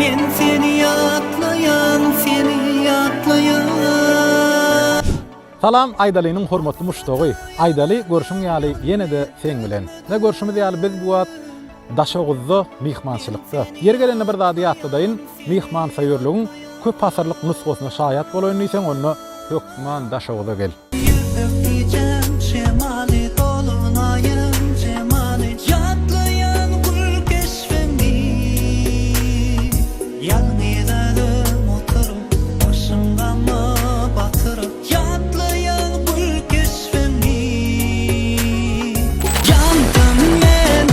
men seni yatlayan, seni yatlayan. Salam Aydalynyň hormatly muştagy. Aydaly görüşüň ýaly ýene de seň bilen. Ne görüşümüz ýaly biz bu wagt Daşaguzda mihmançylykda. Yer gelende bir zady ýatdaýyn mihman saýörlügiň köp asyrlyk nusgasyna şaýat bolýandyň onu hökman Daşaguzda gel. Öpeceğim şemali dolunayın cemali yatlayan gül keşfemi yalnızladım oturup başımda mı batırıp yatlayan gül keşfemi yandım ben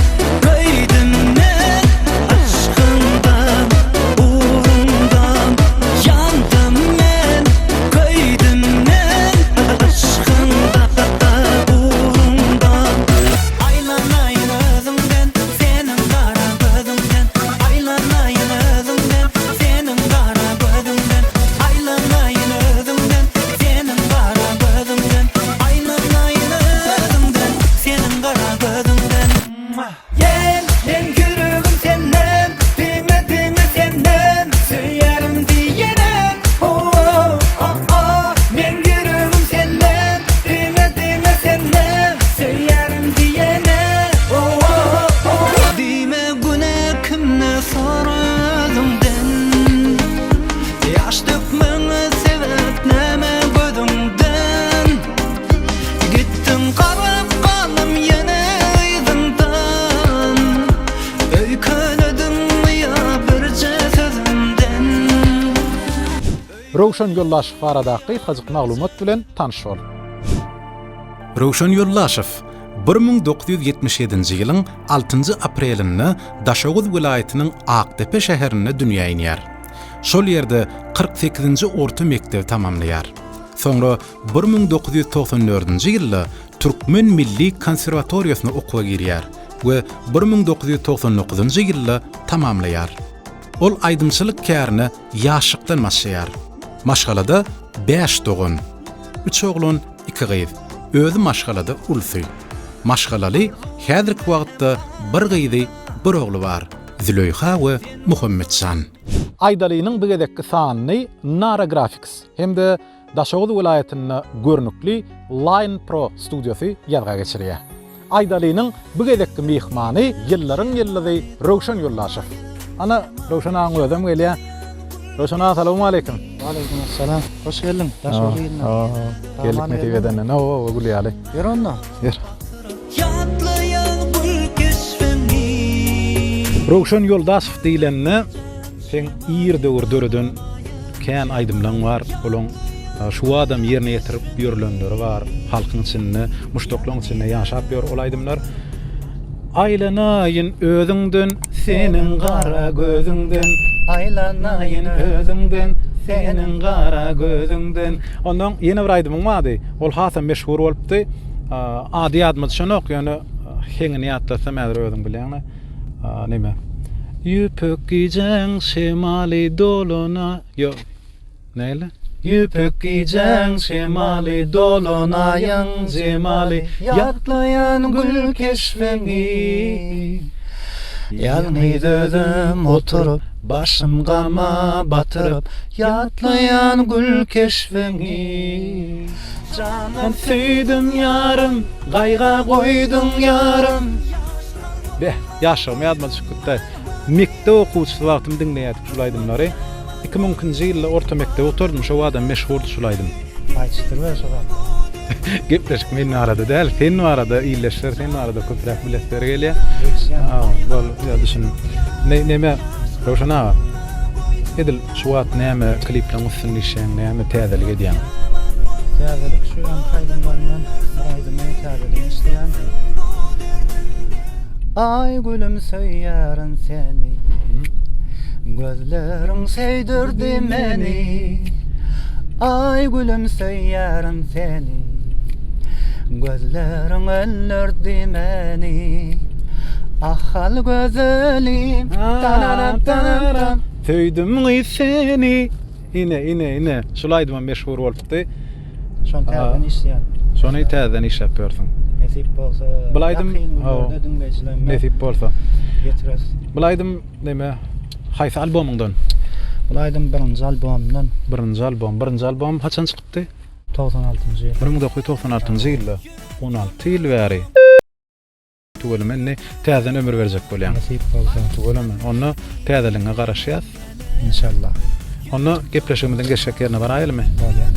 göydüm ben aşkından uğrundan yandım ben göydüm ben aşkından uğrundan aylanayın özümden senin kara gözümden aylanayın özümden senin kara gözümden aylanayın özümden senin kara gözümden aylanayın özümden senin kara gözümden gel ben yürüğüm senden bilmediğimi senden söylerim diyenem oh oh oh oh ben yürüğüm senden bilmediğimi senden söylerim diyenem oh oh oh dime güne kimne sorulumden yaş dökmene sebep neme gözümden gittim karıp kalım yine ydından öyküledim ya birce sözümden Rowşan Yollaşyw baradaky gazyk maglumat bilen tanış bol. Rowşan Yollaşyw 1977-nji ýylyň 6-njy aprelinde Daşaguz vilayatynyň Aktepe şäherinde dünýä iner. Şol ýerde 48-nji orta mektebi tamamlaýar. Soňra 1994-nji ýylda Türkmen Milli Konserwatoriýasyna okuwa girýär we 1999-njy ýylda tamamlaýar. Ol aýdymçylyk kärini ýaşlykdan maşaýar. Maşgalada 5 dogun, 3 oglun, 2 gyz. Özü maşgalada ulsuy. Maşgalaly häzirki wagtda bir gyzy, bir ogly bar. Züleyha we Muhammadcan. Aydalynyň bu gedekki sanyny Nara Graphics hemde Daşaguz vilayatynyň görnükli Line Pro studiosy ýazga geçirýär. Aydalynyň bu gedekki mihmany ýyllaryň ýylly Rowşan Yollaşyw. Ana Rowşan ağa özüm gelýär. Rowşan ağa salamu alaykum. Aleykümselam. Hoş geldin. Daşaguz ýylyna. Geldik netibeden. No, gülýäli. Yer onda. Yer. yatlayan gül keşfemi Rowşan Yoldaşyw diýilenne sen ýerde döreden kän aýdymlaň bar. Olaň şu adam ýerine ýetirip ýörlenleri bar. Halkyň içinde, muşdoklaryň içinde ýaşap ýör ol aýdymlar. Aylanayın özüňden, senin kara gözüňden. Aylanayın özüňden, senin kara gözüňden. Ondan ýene bir aýdymyň bardy. Ol hasam meşhur bolupdy. Ady ýadyma düşenok, ýöne heňini ýatlasam häzir özüň bileňmi? Neme? Yüpek giyeceğin şemali doluna. Yo. Neyle? Yüpek giyeceğin şemali dolunayın cemali yatlayan gül keşfemi yalnız özüm oturup başım gama batırıp yatlayan gül keşfemi canım süydüm yarım gayga koydum yarım be yaşam ýadyma düşüpdi. Mekde okuwçy wagtym dinleýätip şulaýdymlary 2000-nji ýylda orta mektebe oturdum, şo adam meşhurdy şulaýdym. Aýçydyr we şolar. Gepleşik meni arada däl, sen arada iýleşler, sen arada köpräk biletler gelýär. Bol ýa düşün. Neme Rowşan ağa. Edil şu wagt näme klipleň üstünde işeň, näme täzelik edýän. Täzelik şu an kaýdym barman, aýdymy täzelik işleýän. Ay gülüm söýýärin seni. Gözlerin söýdürdi meni. Ay gülüm söýýärin seni. Gözlerin öldürdi meni. Ahal gözelim. Tanaram. Söýdüm seni. Ine. Şulaýdym meşhur bolupdy. Şon täzen işleýän. Şonu täzen iş yapýarsyň. Nesip bolsa. Bilaýdym, Düngeçilen. nesip bolsa. Getires. Bilaýdym neme? Haýsy albomyňdan? Bu aýdym birinji albomumdan Birinji albom haçan çykypdy? 96-njy ýyl. 1996-njy ýylda. 16 ýyl bäri. Tuğulmenni täzen ömür berjek bolýan. Nasip bolsa Tuğulmen. Onu täzeliňe garaşýas. inşallah. Onu gepleşigimizden geçek ýerine baraýylmy? Bolýar.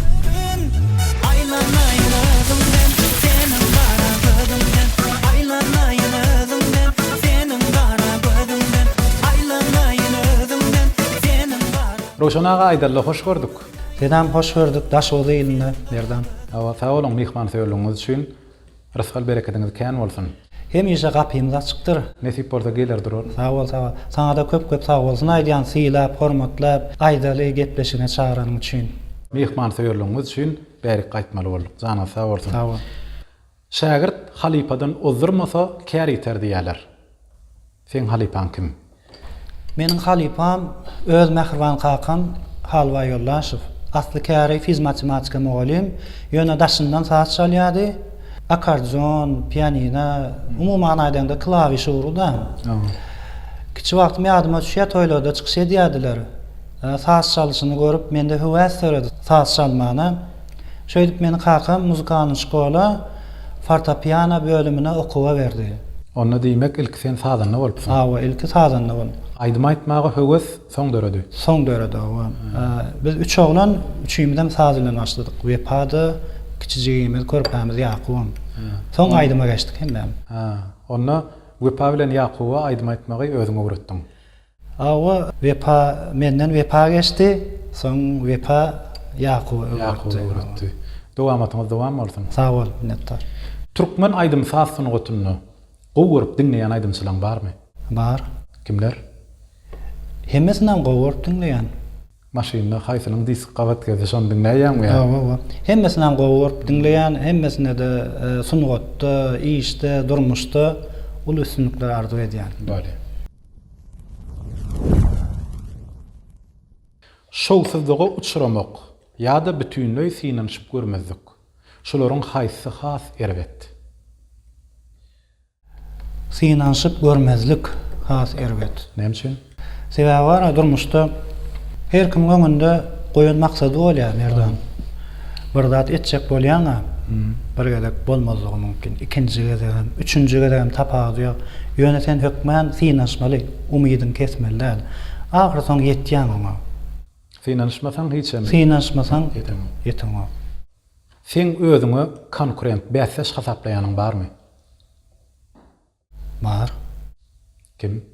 Aylanayın özümden, senin kara gözümden. Aylanayın özümden, senin kara gözümden. Aylanayın özümden, senin kara. Roşan ağa aýdalla hoş gördük. Dedem hoş gördük. Daşoğlu ýylyny berdim. Awa sağ olun mihman söýlegiňiz üçin. Rızkal bereketiňiz kän bolsun. Hemişe gapymyz açykdyr. Nesip bolsa gelerdir ol. Sağ ol, sağ ol. Sana da köp sağ bolsun. Aýdýan syýlap, hormatlap, aýdaly gepleşine çağıranyň üçin. Mihman söýlegiňiz üçin bärik gaýtmaly boldyk. Jana sağ bolsun. Sağ ol. Şagirt halipadan ozdurmasa kär ýeter diýerler. Sen halipan kim? Meniň halipam öz Mähriban kakam Halwa Ýollaşew. Asly käri fiz matematika mugallim. Ýöne daşyndan saat çalýady. Akordeon, pianino, umuman aýdanda klawiş urda. Kiçi wagt ýadyma düşýär, toýlarda çykyş edýärdiler. Saat çalyşyny görüp mende höwes töredi saat çalmany. Şöýdip meni kakam muzykanyň şkola fortepiano bölümine okuwa berdi. Onu diýmek ilk sen sadanna bolupsyň. Awa ilki sadanna bol. Aýdym aýtmagy höwes soň döredi. Soň dörede o. Biz üç oglan üçüýümden sadylan başladyk. Wepady, kiçijiğimiz, körpämiz Ýakubam. Soň aýdyma geçdik hemem. Onu Wepa bilen Ýakuba aýdym aýtmagy özüňe öwretdiň. Awa Wepa menden Wepa geçdi. Soň Wepa Ýakuba öwretdi. Dowamatyňyz dowam bolsun. Sağ ol, minnettar. Türkmen aýdym saz sunugatyny gowurup dinleýän aýdymçylaň barmy? Bar. Kimler? Hemmesinden gowurup dinleýän. Maşynyny haýsynyň disk gabat gelse şonu dinleýänmi ýa? Awa. Hemmesinden gowurup dinleýän, hemmesine de sunugatda, işde, durmuşda ul üstünlikler arzu edýän. Bäli. Şowsuzlygy uçuramak ýa-da bütünlüği sinanşyp görmezdik. Şolaryň haýsy has erbet. Sinanşyp görmezlik has erbet. Näme üçin? Sebäbi bar durmuşda her kim göňünde goýan maksady bolýar merdan. Bir zat etjek bolýaňa bir gedek bolmazlygy mümkin. Ikinji gedek, üçünji gedek tapady ýok. Ýöne sen hökmän sinanşmaly, umydyň kesmeli. Ahir soň ýetýän oňa. Sinanşmasaň hiç hem. Sinanşmasaň ýetem. Sen özüňi konkurent bäsleş hasaplaýanyň barmy? Bar. Kim?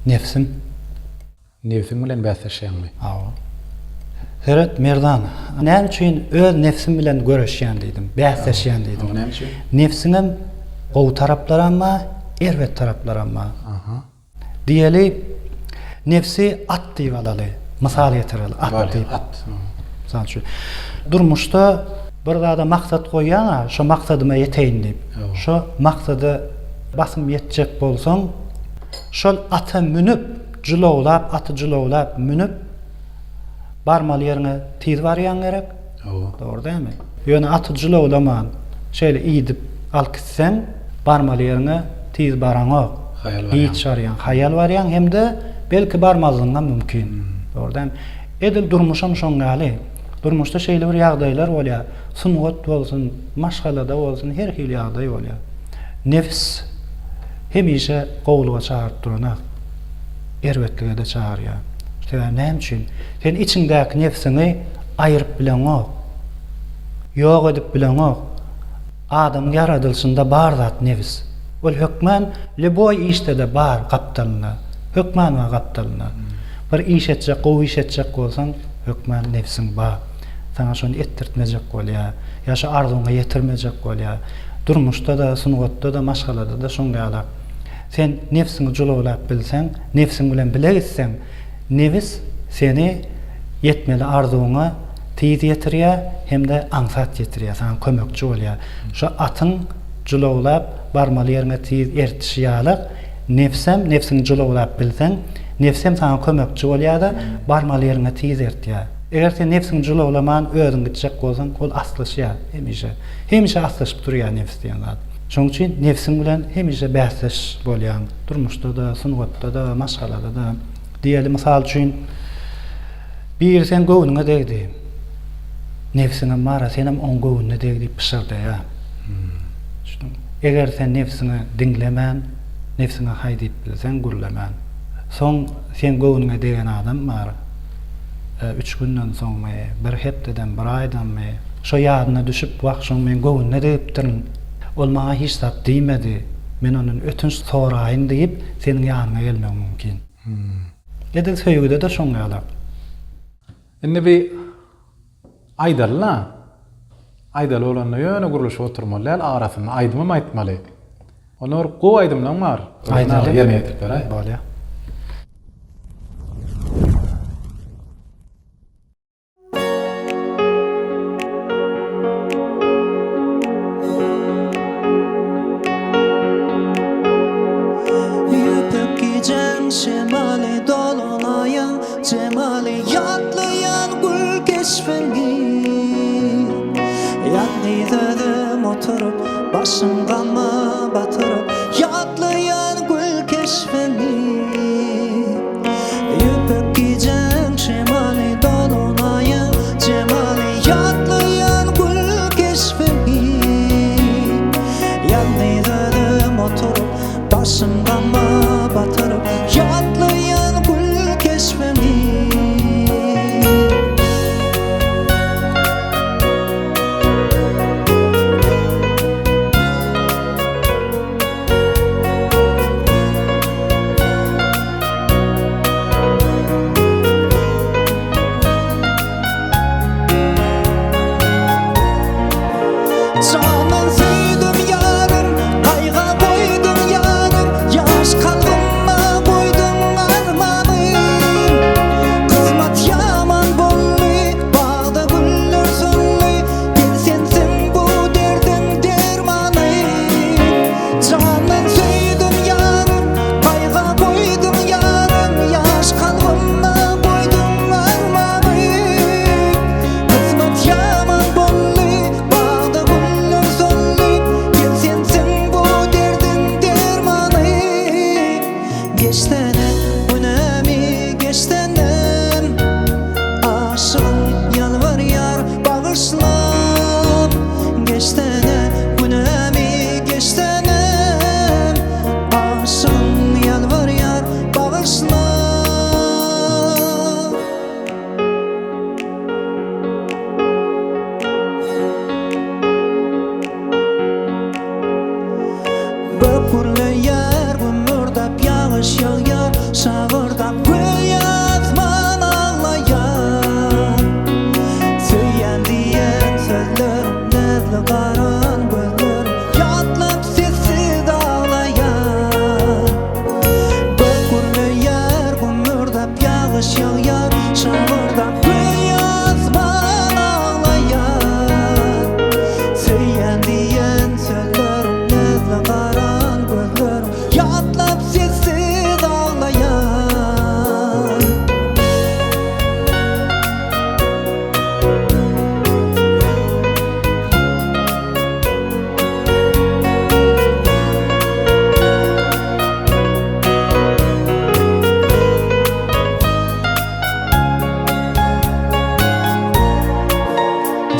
Nefsim. Nefsiň bilen bäsleşýänmi? Awa. Heret merdan. Näme üçin öz nefsim bilen görüşýän diýdim, bäsleşýän diýdim. Näme üçin? Nefsiňem gowy taraplarama, erwet taraplarama. Diýeli nefsi at diýip alaly. Mysal ýetireli, at diýip. At. Sançy. Durmuşda bir zada maksat goýýan, şo maksadyma ýeteýin diýip. Şo maksady basym ýetjek bolsaň, şol ata münüp, jylawlap, aty jylawlap münüp barmaly ýerine tiz barýan gerek. Dogry diými? Ýöne aty jylawlaman, şeýle iýdip alkytsaň barmaly ýerine tiz baraňok. Hiç şaryan, hayal varyan hem de belki barmazlığından mümkün. Doğrudan edil durmuşam şoňaly. Durmuşda şeýle bir ýagdaýlar bolýar. Sunugat bolsun, maşgalada bolsun, her hil ýagdaý bolýar. Nefs hemişe gowluga çağırıp duranak. Erwetlige de çağırýar. İşte näme üçin? Sen içiňdäki nefsiňi aýryp bileňok. Ýok edip bileňok. Adam yaradylşynda bar zat nefs. Ol hökmän leboy işte de bar gapdalyna. Hökmän we gapdalyna. Bir iş etjek, gowy iş etjek bolsaň hökmän nefsiň bar. Sana şonu ettirtmejek bolýar. Ýa-şa arzuňa ýetirmejek bolýar. Durmuşda da, sunugatda da, maşgalada da şoňa alak. Sen nefsiňi jylawlap bilseň, nefsiň bilen bile gitseň, nefs seni yetmeli arzuňa tiz ýetirýär hem de aňsat ýetirýär, sana kömekçi bolýar. Şo atyň jylawlap barmaly ýerine tiz ertişýärlik, nefsiň jylawlap bilseň, nefsim sana kömekçi bolýar-da barmaly ýerine tiz ertýär. Eger sen nefsiň jylawlaman özüň gitjek bolsaň, ol aslaşýar hemişe. Hemişe aslaşyp durýar nefs diýen zat. Şoň üçin nefsiň bilen hemişe bäsleş bolýan. Durmuşda da, sungatda da, maşgalada da. Diýeli mysal üçin bir sen göwnüňe degdi. Nefsiňe mara senem on göwnüne degdi pişirdi ya. Eger sen nefsiňi dinlemän, nefsiňe haýdyp bilsen gürlemän. Soň sen göwnüňe degen adam bar. 3 günden soň bir hepdeden bir aýdan şo ýadyna düşüp wagşyň men göwnüne degipdirin. Ol maňa hiç zat diýmedi. Men onun ötünç soraýyn diýip seniň ýanyna gelmek mümkin. Edil söýgüde de şoň ýalar. Indi bir aýdalla. Aýdal olanda ýöne guruluş oturmaly, arasyny aýdymy aýtmaly. Onlar gow aýdymlaň bar. Aýdaly ýerine ýetip beray. Bolýar. Yüpüp giden şemali dolunayın, cemali yatlayan gül keşfeni. Yatlaydım oturup, başım gama batırıp, yatlayan gül keşfeni. Yüpüp giden şemali dolunayın, cemali yatlayan gül keşfeni. Yatlaydım oturup, başım gama batırıp, yatlayan gül keşfeni. Canan süydüm yarım, kayga koydum yarım, yaş kalbıma koydum armanım. Kızmat yaman bolly, bağda güller sönly, gel sensin bu derdin dermanı. Canan süydüm yarım, kayga koydum yarım, yaş kalbıma koydum armanım. Kızmat yaman bolly, bağda güller sönly, gel sensin bu derdin dermanı. Geçtene önemi geçtenem, aşığım yalvar yar bağışlam. Geçtene önemi geçtenem, aşığım yalvar yar bağışlam. Böpürlü yer gümürdap yağış yağyar, şağırdap kıyasman ağlayar. Söyyen diyen sözlerim nezli karan gözlerim, yatlap sessiz ağlayar. Böpürlü yer gümürdap yağış yağyar, şağırdap kıyasman ağlayar. Söyyen diyen sözlerim nezli karan gözlerim, yatlap sessiz ağlayar.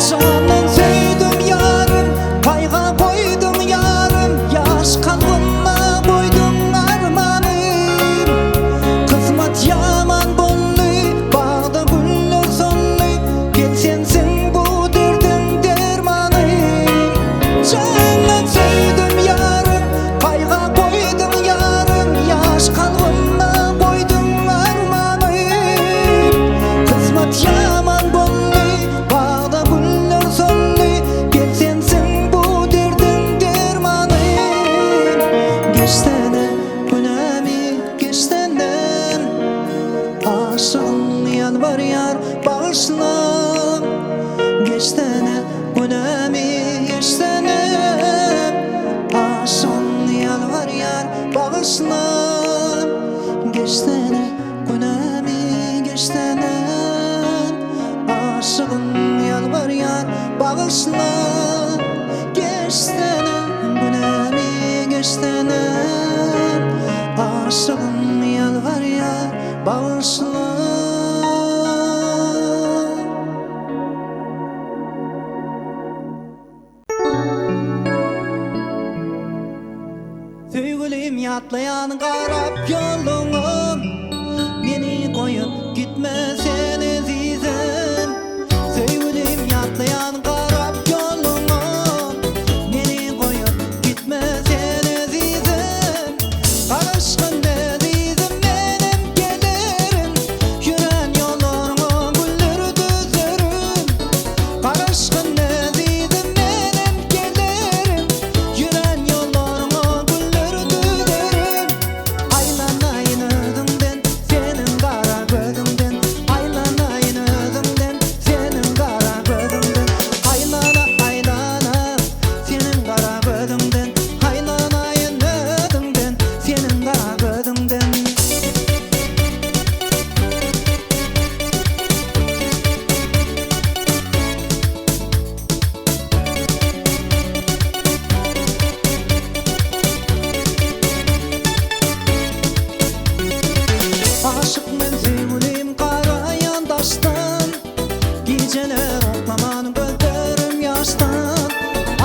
Canan süydüm yarım, kayga koydum yarım, yaş kalbıma koydum armanım. Kızmat yaman bolly, bağda güller sönly, gel sensin bu derdin dermanı. Canan süydüm yarım, kayga koydum yarım, yaş kalbıma koydum armanım. Kızmat yaman bolly, bağda güller sönly, gel sensin bu derdin dermanı. Geçtene önemi geçtenem, aşığım yalvar yar bağışlam. Geçtene önemi geçtenem, aşığım yalvar yar bağışlam. Geçtene önemi geçtenem, aşığım yalvar yar bağışla. Geçtene önemi bağışla. Söýgülim ýatlayan garap ýoluňum, meni goýup gitme sen azizim. Söýgülim ýatlayan garap ýoluňum, meni goýup gitme sen azizim. Garaşgyn azizim menem gelirim, ýüren ýolaryňa güller düzerim. Garaşgyn azizim menem gelirim, ýüren ýolaryňa güller düzerim. Aýlanaýyn özüňden, senin gara gözüňden. Aýlanaýyn özüňden, senin gara gözüňden. Aýlana, aýlana, senin gara gözüňden. Aýlanaýyn özüňden, senin gara gözüňden. Aşık men söýgülim kara ýandaşdan, geceler oklaman gözlerim ýaşdan.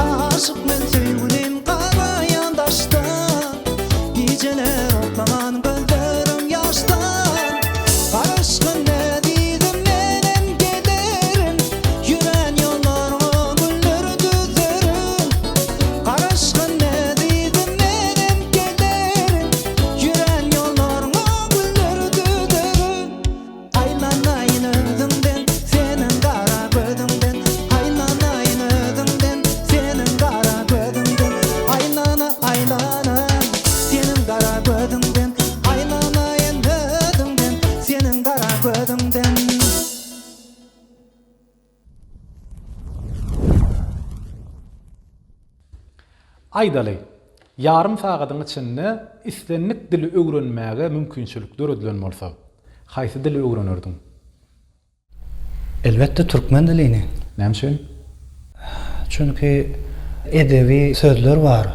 Aşık men söýgülim kara ýandaşdan, geceler oklaman gözlerim ýaşdan. Garaşgyn azizim menem gelirim, ýüren ýolaryňa güller düzerim. Garaşgyn azizim menem gelirim, ýüren ýolaryňa güller düzerim. Aýlanaýyn özüňden, senin gara gözüňden. Aýlanaýyn özüňden, senin gara gözüňden. Aýlana, aýlana, senin gara gözüňden. Aýlanaýyn özüňden, senin gara gözüňden. Aýdaly, ýarym sagadyň içinde islenlik dili öwrenmäge mümkinçilikler ödülen bolsa, haýsy dili öwrenirdiň? Elbette türkmen dilini. Näme üçin? Çünkü edebi sözler var.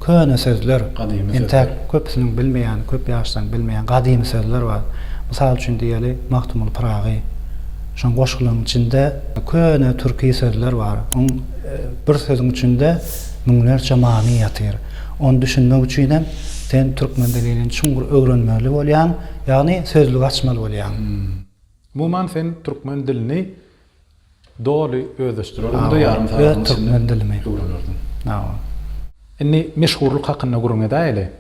Köne sözler. Gadymy Entek köpsüniň bilmeýän, köp ýaşdan bilmeýän gadymy sözler var. Mysal üçin diýeli Mahtumul Piragy. Şoň goşgylyň içinde köne türki sözler var. Oň bir sözüň içinde müňlerçe many ýatyr. Onu düşünmek üçin hem sen türkmen dilini çuňgur öwrenmeli bolýan, ýagny sözlük açmaly bolýan. Muman sen türkmen dilini doly özleşdirirdiň da ýarym sagadyň türkmen dilimi. öwrenirdiň. Nawa. Inni meşhurluk hakkında gurun edayli.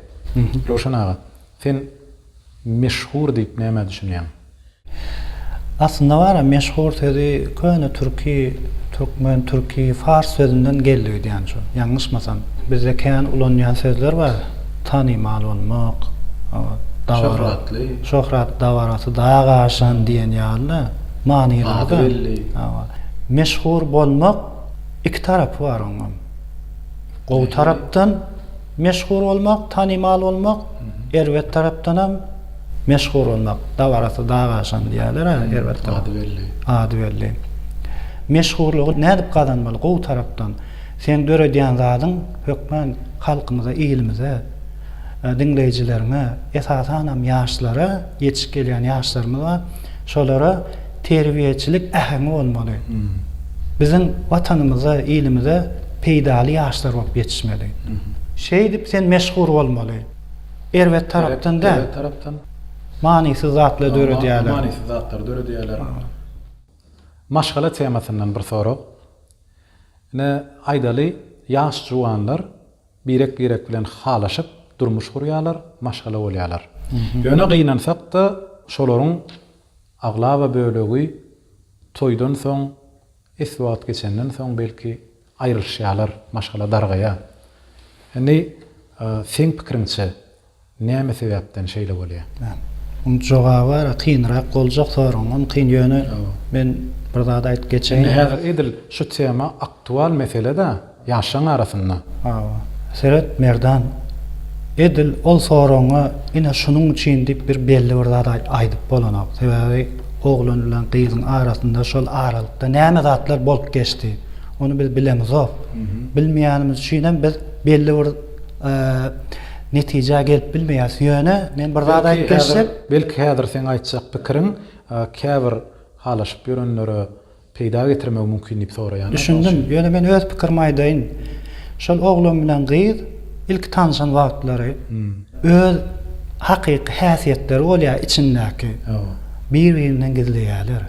Roşan ağa, sen meşhur diýip näme düşünýän? Aslında var meşhur sözü köne türkmen, türki, fars sözünden geldi diýen şu. Ýalňyşmasam, bizde kän ulanýan sözler var. Tanymal bolmak, Şöhratly. şöhrat dawarasy dağa aşan diýen ýaly manylar da. Meşhur bolmak iki tarapy var onuň. Gowy tarapdan meşhur bolmak, tanymal bolmak, erwet tarapdan hem meşhur bolmak, dawarasy dağa aşan diýerler, erwet tarap. Ady belli. Meşhurlugy nädip kazanmaly gowy tarapdan? Sen döredýän zadyň hökmen halkymyza, ilimize, dinleýijilerine, esasan hem ýaşlara, ýetişip gelýän ýaşlarymyza, şolara terbiýeçilik ähmi bolmaly. Bizim watanymyza, ilimize peýdaly ýaşlar bolup ýetişmeli. Şey dip sen meşhur bolmaly. Erwet tarapdan da. Erwet tarapdan. Manysy zatla döredýärler. Manysy zatlar döredýärler. Maşgala temasyndan bir sorak. Ne aýdaly ýaş juwanlar birek bilen halaşyp durmuş gurýarlar, maşgala bolýarlar. Ýöne gynansak da şolaryň aglawa bölegi toýdan soň, eswat geçenden soň belki aýrylýarlar, maşgala dargaýa. Yani sen pikiriňçe näme sebäpden şeýle bolýar? Onun jogaby var, kynrak boljak soraň, onun kyn ýöne men bir zat aýdyp geçeýin. Häzir edil şu tema aktual mesele da ýaşlaryň arasynda. Seret Merdan edil ol soraňa ine şunuň üçin dip bir belli bir zat aýdyp bolanok. Sebäbi oğlan bilen gyzyň arasynda şol aralykda näme zatlar bolup geçdi. Onu biz bilemiz o. Bilmeýänimiz üçin biz belli bir netije gelip bilmeýär. Ýöne men bir zat aýdyp geçsek, belki häzir sen aýtjak pikirin käbir halaşyp ýörenlere peýda getirmek mümkin diýip soraýan. düşündim. Ýöne men öz pikirimi aýdaýyn. Şol oglum bilen gyz ilk tanışan wagtlary öz hakyky häsiýetleri bolýar içindäki. Bir-birinden gizleýärler.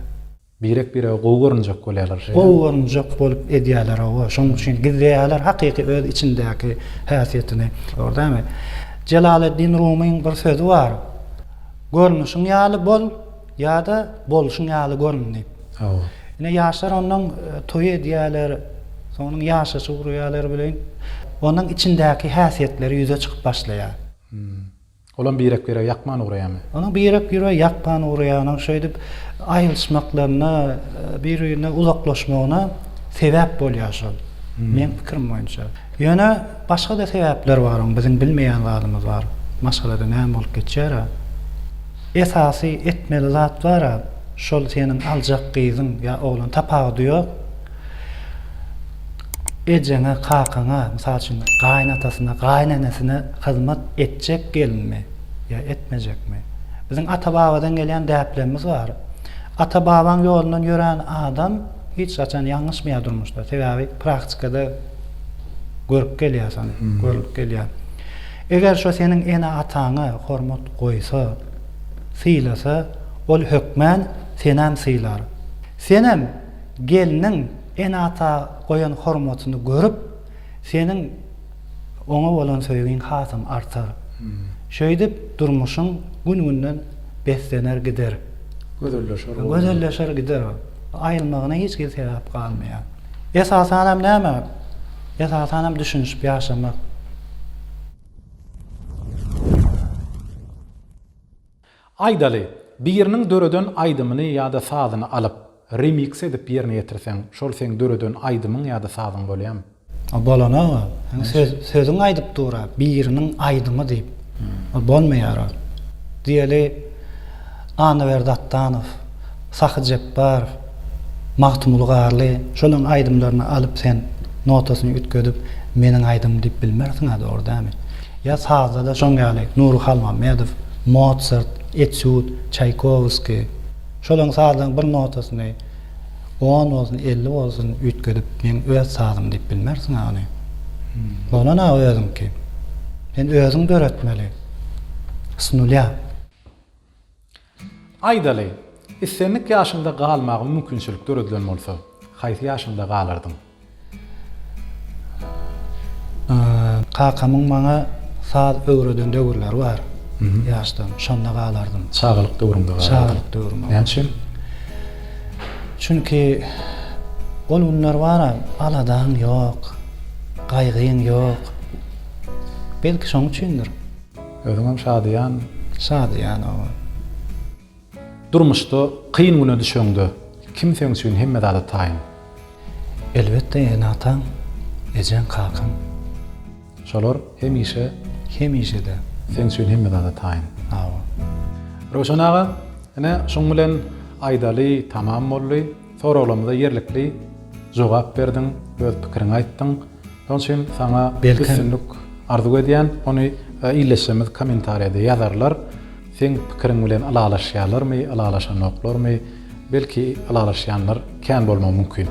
Birek bire gowgorunjak bolýarlar. Gowgorunjak bolup edýärler o. Şoň üçin gizleýärler hakyky öz içindäki häsiýetini. Ordamy? Celaleddin Rumiň bir sözi bar. Görnüşiň ýaly bol, ýa-da boluşyň ýaly görün diýip. Ine ýaşlar onuň toý edýärler, soňyň ýaşaşy urýarlar bilen onuň içindäki häsiýetleri ýüze çykyp başlaýar. Olan birek bire ýakman uğraýamy. Onuň birek bire ýakpan urýanyň şeýdip aýylşmaklaryna, bir-birine uzaklaşmagyna sebäp bolýar şol. Men pikirim boýunça. Ýöne başga da sebäpler bar, bizim bilmeýän zalymyz bar. Masalada näme bolup geçýär? Esasy etmeli zat bar. Şol senin aljak gyzyň ýa oglan tapagy ýok. Ejene, kakana, mysal üçin gaýnatasyna, gaýnanasyna hyzmat etjek gelinmi ýa etmejekmi? Bizim ata-babadan gelen däplerimiz bar. Ata-babaň ýolundan ýören adam hiç açan ýangyşmaýar durmuşda. Sebäbi praktikada görüp gelýärsen, görüp gelýär. Eger şo senin ene ataňa hormat goýsa, syýlasa, ol hökmän senem syýlar. Senem geliniň ene ata goýan hormatyny görüp, senin oňa bolan söýgüň hasym artar. Şeýdip durmuşyň gün-günden beslener gider. Gözelleşer gider. Aýylmagyna hiç sebäp galmaýar. Esasanam näme? Esasanam düşünüp ýaşamak. Aýdaly, biriniň döreden aýdymyny ýa-da sazyny alyp remix edip ýerine ýetirseň, şol sen döreden aýdymyň ýa-da sazyň bolýarmy? Bolana, sözüň aýdyp dura, biriniň aýdymy diýip. Bolmaýar. Diýeli Anwer Dattanow, Sahy Jepbarov, Mahtumul Garly, şolaryň aýdymlaryny alyp sen notasyny ütkedip meniň aýdym diýip bilmersiň hadi ordamy. Ya sazda da şoň ýaly Nuri Halmamedow, Mozart, Etude, Tchaikovsky. Şolaryň sazyň bir notasyny 10 bolsun, 50 bolsun ütkedip men öz sazym diýip bilmersiň any. Bolana özüm ki. Sen özüň öğretmeli. Sunulýar. Aýdaly, islenlik ýaşynda galmagy mümkinçilik döredilen bolsa, haýsy ýaşynda galardyň? Kakamyň maňa saz öwreden döwürler bar. Ýaşdan şonda galardym. Çağlyk döwründe galardyň. Çağlyk döwrüm. Näçin? Çünki ol günler bar, aladan ýok, gaýgyň ýok. Belki şoň üçindir. Özüňem şadyan. Şadyan o. Durmuşda kıyın güne düşöňde kim sen üçin hemme dada taýyn? Elbetde ene ataň, ejen kakam. Şolar hemişe de. sen üçin hemme dada taýyn. Awa. Roşan ağa, ene şoň bilen aýdaly tamam boldy. Soraglymyza ýerlikli jogap berdiň, öz pikirini aýtdyň. Şoň üçin saňa üstünlük arzu edýän, ony ýyleşimiz kommentariýada ýazarlar. Sen pikirin bilen alalaşýarlarmy, alalaşanoklarmy, belki alalaşýanlar kän bolmagy mümkin.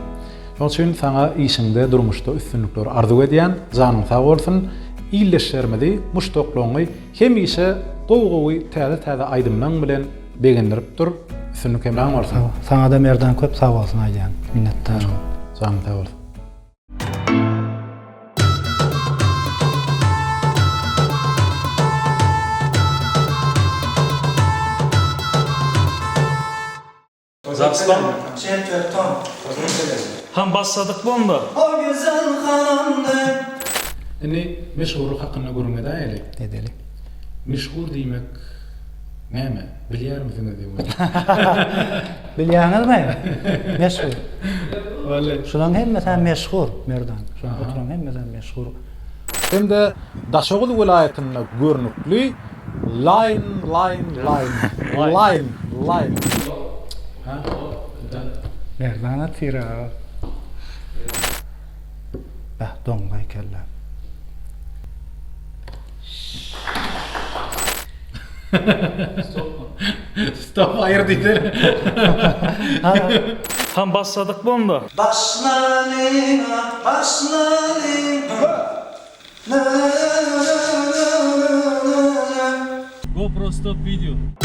Şoň üçin saňa işinde durmuşda üstünlükler arzu edýän, janyň sag bolsun, ýyleşermedi, muşdoklagy hemişe gowy täze aýdymlaryň bilen begendirip dur, üstünlük hemden bolsun. Saňa da merdan köp sag bolsun aýdýan. Minnetdar. Janyň sag bolsun. Zapslan. Ham başladık bunda. O güzel hanımdı. Eni meşhurluk hakkında görüngede eli. Edeli. Meşhur diýmek näme? Bilýärmisiniz diýip. Bilýäňizmi? Meşhur. Vallahi. Şolaryň hemmesi meşhur merdan. Şolaryň oturan hemmesi meşhur. Hem de Daşoğlu vilayetinde görnükli line. Ha? Merdan atira. Bah, donlay kella. Stop ayır dedi. Tam başladık mı onda? Başlarına, başlarına. GoPro stop video.